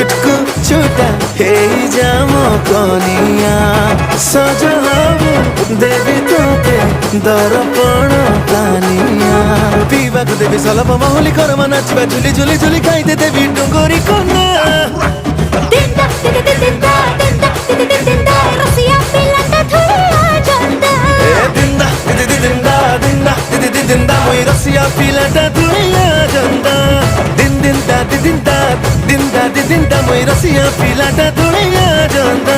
छुटकू छुटा हे जाम कनिया सज हबु देवी तोते दरपण पानिया पीवा को देवी सलभ महली कर नाचवा झुली झुली झुली खाइते देवी डुंगरी कन्या दिंदा दिंदा दिंदा दिंदा दिंदा दिंदा रसिया पिलाटा थोड़ा जंदा दिंदा दिंदा दिंदा दिंदा दिंदा दिंदा मोई रसिया पिलाटा थोड़ा जंदा दिन दिन दा दिन दा दिन दा दिन दा मोई रसिया पिलाटा थोड़ा जंदा